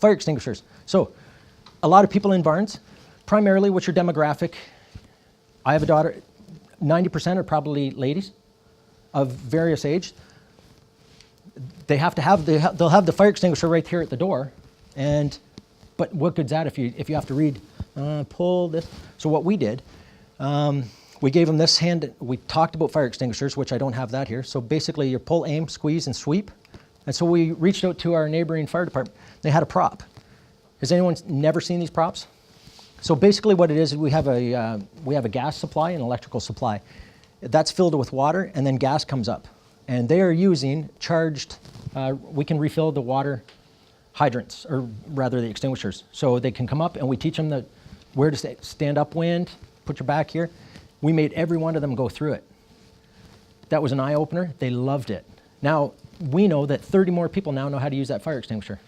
Fire extinguishers. So a lot of people in barns, primarily what's your demographic? I have a daughter, 90% are probably ladies of various age. They have to have, they'll have the fire extinguisher right here at the door. But what good's that if you have to read, pull this? So what we did, we gave them this hand, we talked about fire extinguishers, which I don't have that here. So basically you pull, aim, squeeze, and sweep. And so we reached out to our neighboring fire department. They had a prop. Has anyone never seen these props? So basically what it is, we have a gas supply and electrical supply. That's filled with water, and then gas comes up. And they are using charged, we can refill the water hydrants, or rather the extinguishers. So they can come up, and we teach them where to stand upwind, put your back here. We made every one of them go through it. That was an eye-opener. They loved it. Now, we know that 30 more people now know how to use that fire extinguisher.